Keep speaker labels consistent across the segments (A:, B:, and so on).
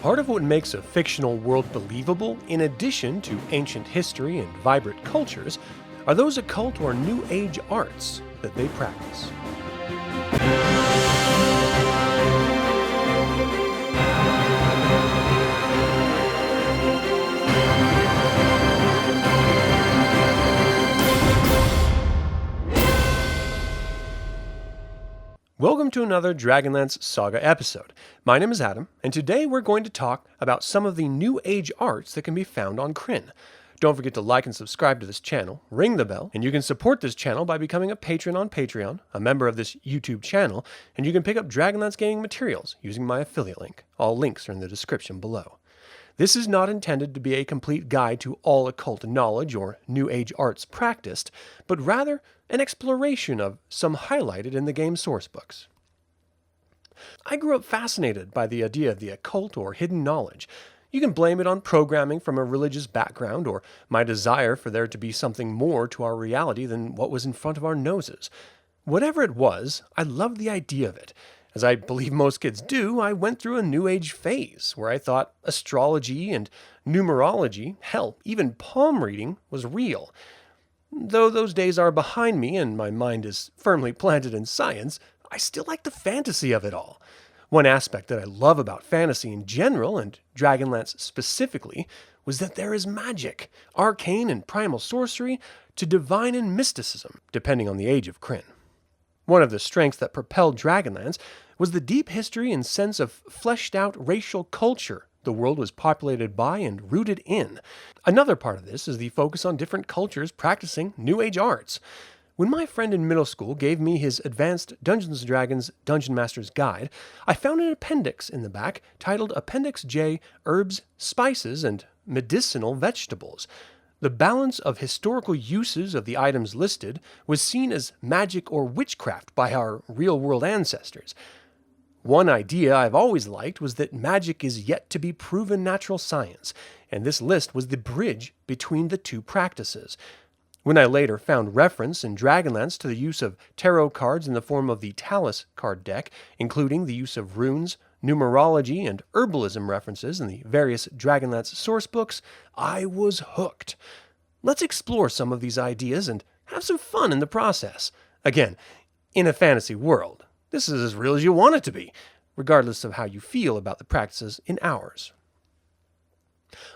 A: Part of what makes a fictional world believable, in addition to ancient history and vibrant cultures, are those occult or New Age arts that they practice. Welcome to another DragonLance Saga episode. My name is Adam, and today we're going to talk about some of the New Age arts that can be found on Krynn. Don't forget to like and subscribe to this channel, ring the bell, and you can support this channel by becoming a patron on Patreon, a member of this YouTube channel, and you can pick up Dragonlance gaming materials using my affiliate link. All links are in the description below. This is not intended to be a complete guide to all occult knowledge or New Age arts practiced, but rather an exploration of some highlighted in the game's sourcebooks. I grew up fascinated by the idea of the occult or hidden knowledge. You can blame it on programming from a religious background or my desire for there to be something more to our reality than what was in front of our noses. Whatever it was, I loved the idea of it. As I believe most kids do, I went through a New Age phase where I thought astrology and numerology, hell, even palm reading, was real. Though those days are behind me and my mind is firmly planted in science, I still like the fantasy of it all. One aspect that I love about fantasy in general, and Dragonlance specifically, was that there is magic, arcane and primal sorcery, to divine and mysticism, depending on the age of Krynn. One of the strengths that propelled Dragonlance was the deep history and sense of fleshed-out racial culture the world was populated by and rooted in. Another part of this is the focus on different cultures practicing New Age arts. When my friend in middle school gave me his Advanced Dungeons & Dragons Dungeon Master's Guide, I found an appendix in the back titled Appendix J, Herbs, Spices, and Medicinal Vegetables. The balance of historical uses of the items listed was seen as magic or witchcraft by our real-world ancestors. One idea I've always liked was that magic is yet to be proven natural science, and this list was the bridge between the two practices. When I later found reference in Dragonlance to the use of tarot cards in the form of the TALIS card deck, including the use of runes, numerology, and herbalism references in the various Dragonlance sourcebooks, I was hooked. Let's explore some of these ideas and have some fun in the process. Again, in a fantasy world. This is as real as you want it to be, regardless of how you feel about the practices in ours.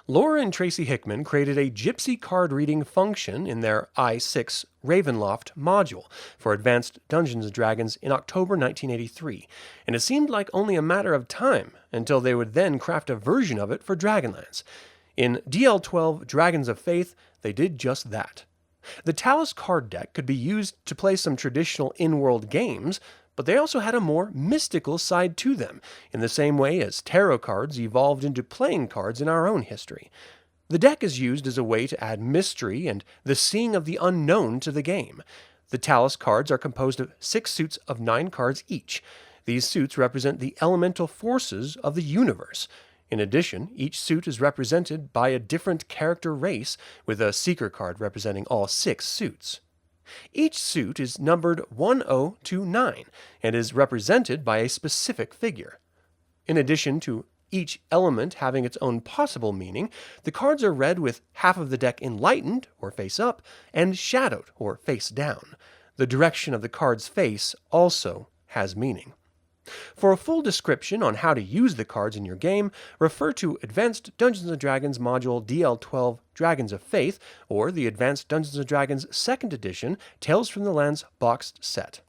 A: Laura and Tracy Hickman created a gypsy card reading function in their I6 Ravenloft module for Advanced Dungeons & Dragons in October 1983, and it seemed like only a matter of time until they would then craft a version of it for Dragonlance. In DL12 Dragons of Faith, they did just that. The TALIS card deck could be used to play some traditional in-world games, but they also had a more mystical side to them, in the same way as tarot cards evolved into playing cards in our own history. The deck is used as a way to add mystery and the seeing of the unknown to the game. The TALIS cards are composed of 6 suits of 9 cards each. These suits represent the elemental forces of the universe. In addition, each suit is represented by a different character race, with a seeker card representing all 6 suits. Each suit is numbered 1029 and is represented by a specific figure. In addition to each element having its own possible meaning, the cards are read with half of the deck enlightened, or face up, and shadowed, or face down. The direction of the card's face also has meaning. For a full description on how to use the cards in your game, refer to Advanced Dungeons & Dragons Module DL12 Dragons of Faith, or the Advanced Dungeons & Dragons 2nd Edition Tales from the Lands boxed set.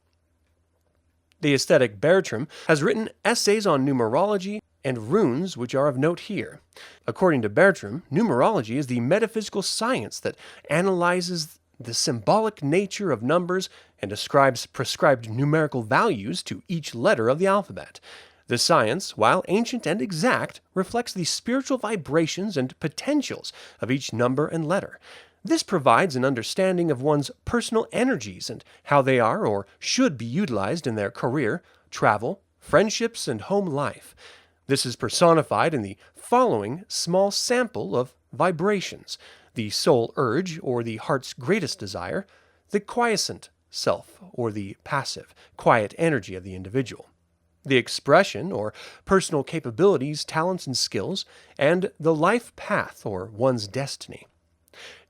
A: The aesthetic Bertram has written essays on numerology and runes, which are of note here. According to Bertram, numerology is the metaphysical science that analyzes the symbolic nature of numbers and ascribes prescribed numerical values to each letter of the alphabet. The science, while ancient and exact, reflects the spiritual vibrations and potentials of each number and letter. This provides an understanding of one's personal energies and how they are or should be utilized in their career, travel, friendships, and home life. This is personified in the following small sample of vibrations: the soul urge, or the heart's greatest desire; the quiescent self, or the passive, quiet energy of the individual; the expression or personal capabilities, talents, and skills, and the life path or one's destiny.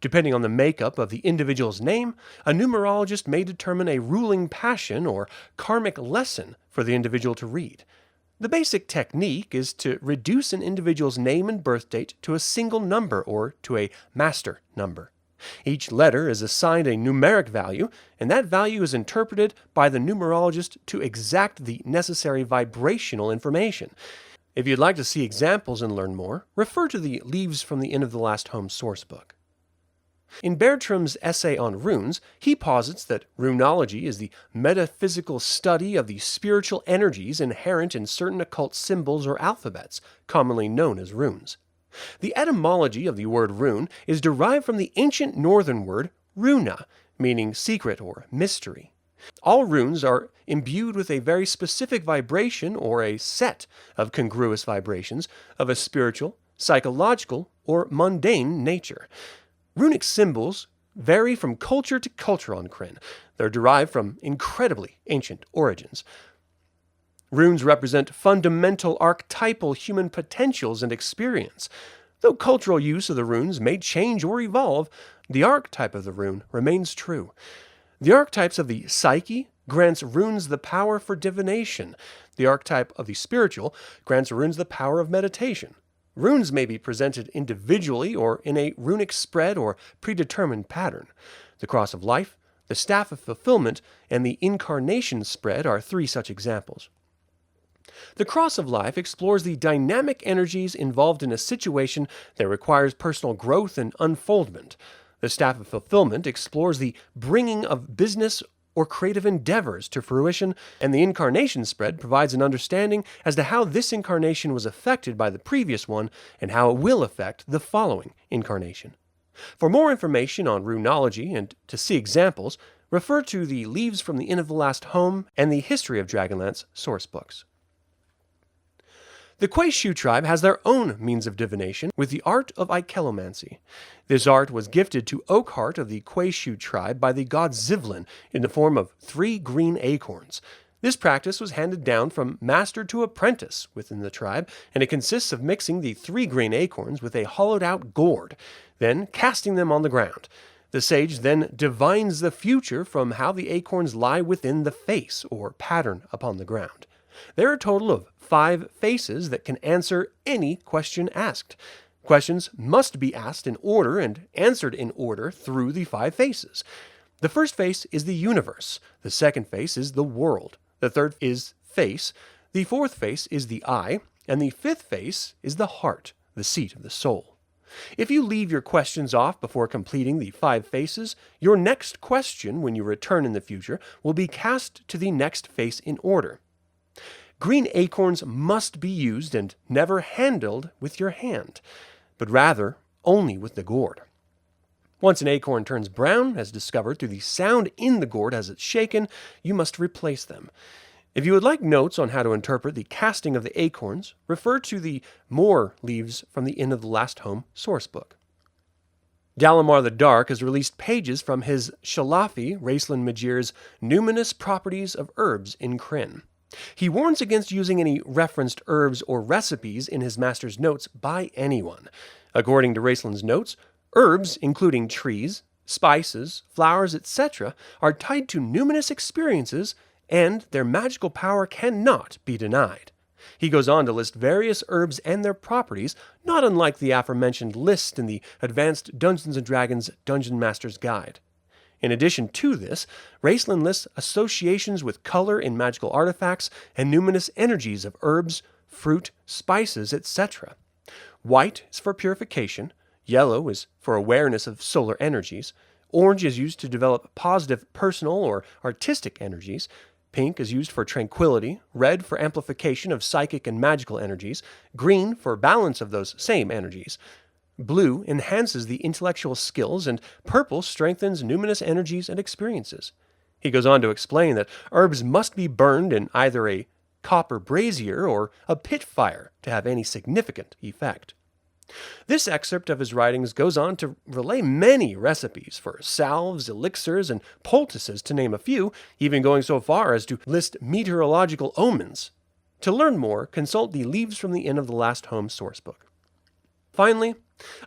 A: Depending on the makeup of the individual's name, a numerologist may determine a ruling passion or karmic lesson for the individual to read. The basic technique is to reduce an individual's name and birth date to a single number or to a master number. Each letter is assigned a numeric value, and that value is interpreted by the numerologist to exact the necessary vibrational information. If you'd like to see examples and learn more, refer to the Leaves from the Inn of the Last Home sourcebook. In Bertram's essay on runes, he posits that Runology is the metaphysical study of the spiritual energies inherent in certain occult symbols or alphabets, commonly known as runes. The etymology of the word rune is derived from the ancient northern word runa, meaning secret or mystery. All runes are imbued with a very specific vibration or a set of congruous vibrations of a spiritual, psychological, or mundane nature. Runic symbols vary from culture to culture on Krynn. They're derived from incredibly ancient origins. Runes represent fundamental archetypal human potentials and experience. Though cultural use of the runes may change or evolve, the archetype of the rune remains true. The archetypes of the psyche grants runes the power for divination. The archetype of the spiritual grants runes the power of meditation. Runes may be presented individually or in a runic spread or predetermined pattern. The Cross of Life, the Staff of Fulfillment, and the Incarnation spread are three such examples. The Cross of Life explores the dynamic energies involved in a situation that requires personal growth and unfoldment. The Staff of Fulfillment explores the bringing of business or creative endeavors to fruition, and the Incarnation spread provides an understanding as to how this incarnation was affected by the previous one and how it will affect the following incarnation. For more information on Runology and to see examples, refer to the Leaves from the Inn of the Last Home and the History of Dragonlance sourcebooks. The Quayshu tribe has their own means of divination with the art of Eichelomancy. This art was gifted to Occult of the Quayshu tribe by the god Zivlin in the form of 3 green acorns. This practice was handed down from master to apprentice within the tribe, and it consists of mixing the 3 green acorns with a hollowed-out gourd, then casting them on the ground. The sage then divines the future from how the acorns lie within the face or pattern upon the ground. There are a total of 5 faces that can answer any question asked. Questions must be asked in order and answered in order through the 5 faces. The first face is the universe. The second face is the world. The third is face. The fourth face is the eye. And the fifth face is the heart, the seat of the soul. If you leave your questions off before completing the 5 faces, your next question, when you return in the future, will be cast to the next face in order. Green acorns must be used and never handled with your hand, but rather only with the gourd. Once an acorn turns brown, as discovered through the sound in the gourd as it's shaken, you must replace them. If you would like notes on how to interpret the casting of the acorns, refer to the More Leaves from the Inn of the Last Home sourcebook. Dalamar the Dark has released pages from his Shalafi, Raistlin Majir's Numinous Properties of Herbs in Krynn. He warns against using any referenced herbs or recipes in his master's notes by anyone. According to Raistlin's notes, herbs, including trees, spices, flowers, etc., are tied to numinous experiences, and their magical power cannot be denied. He goes on to list various herbs and their properties, not unlike the aforementioned list in the Advanced Dungeons & Dragons Dungeon Master's Guide. In addition to this, Raistlin lists associations with color in magical artifacts and numinous energies of herbs, fruit, spices, etc. White is for purification, yellow is for awareness of solar energies, orange is used to develop positive personal or artistic energies, pink is used for tranquility, red for amplification of psychic and magical energies, green for balance of those same energies. Blue enhances the intellectual skills, and purple strengthens numinous energies and experiences. He goes on to explain that herbs must be burned in either a copper brazier or a pit fire to have any significant effect. This excerpt of his writings goes on to relay many recipes for salves, elixirs, and poultices, to name a few, even going so far as to list meteorological omens. To learn more, consult the Leaves from the Inn of the Last Home sourcebook. Finally,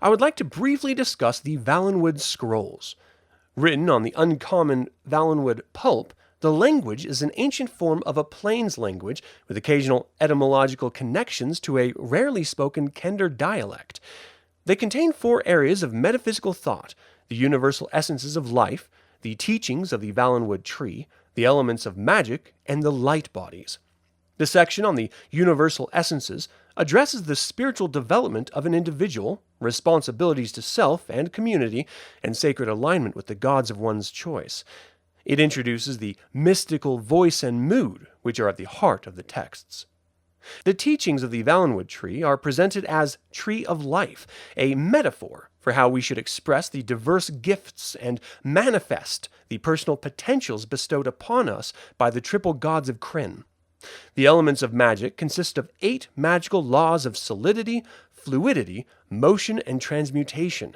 A: I would like to briefly discuss the Vallenwood Scrolls. Written on the uncommon Vallenwood pulp, the language is an ancient form of a Plains language with occasional etymological connections to a rarely spoken Kender dialect. They contain 4 areas of metaphysical thought: the universal essences of life, the teachings of the Vallenwood tree, the elements of magic, and the light bodies. The section on the universal essences addresses the spiritual development of an individual, responsibilities to self and community, and sacred alignment with the gods of one's choice. It introduces the mystical voice and mood, which are at the heart of the texts. The teachings of the Vallenwood tree are presented as Tree of Life, a metaphor for how we should express the diverse gifts and manifest the personal potentials bestowed upon us by the triple gods of Krynn. The elements of magic consist of 8 magical laws of solidity, fluidity, motion, and transmutation.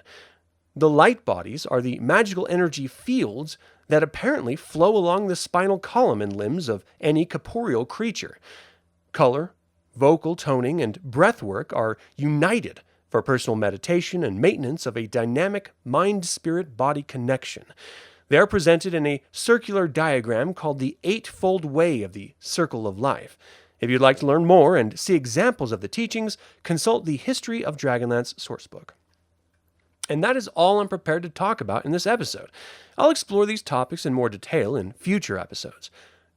A: The light bodies are the magical energy fields that apparently flow along the spinal column and limbs of any corporeal creature. Color, vocal toning, and breath work are united for personal meditation and maintenance of a dynamic mind-spirit-body connection. They are presented in a circular diagram called the Eightfold Way of the Circle of Life. If you'd like to learn more and see examples of the teachings, consult the History of Dragonlance sourcebook. And that is all I'm prepared to talk about in this episode. I'll explore these topics in more detail in future episodes.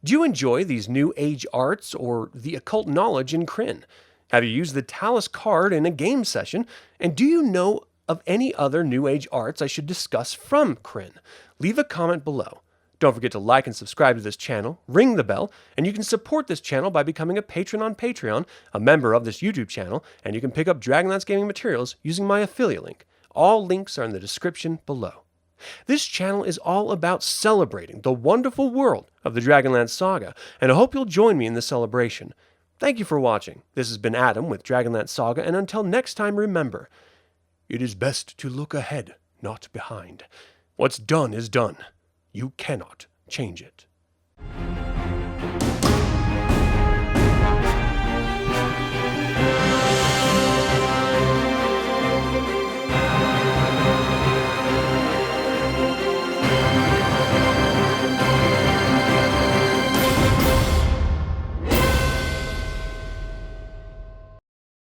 A: Do you enjoy these new age arts or the occult knowledge in Krynn? Have you used the TALIS card in a game session? And do you know of any other new age arts I should discuss from Krynn? Leave a comment below. Don't forget to like and subscribe to this channel, ring the bell, and you can support this channel by becoming a patron on Patreon, a member of this YouTube channel, and you can pick up Dragonlance gaming materials using my affiliate link. All links are in the description below. This channel is all about celebrating the wonderful world of the Dragonlance Saga, and I hope you'll join me in this celebration. Thank you for watching. This has been Adam with Dragonlance Saga, and until next time, remember, it is best to look ahead, not behind. What's done is done. You cannot change it.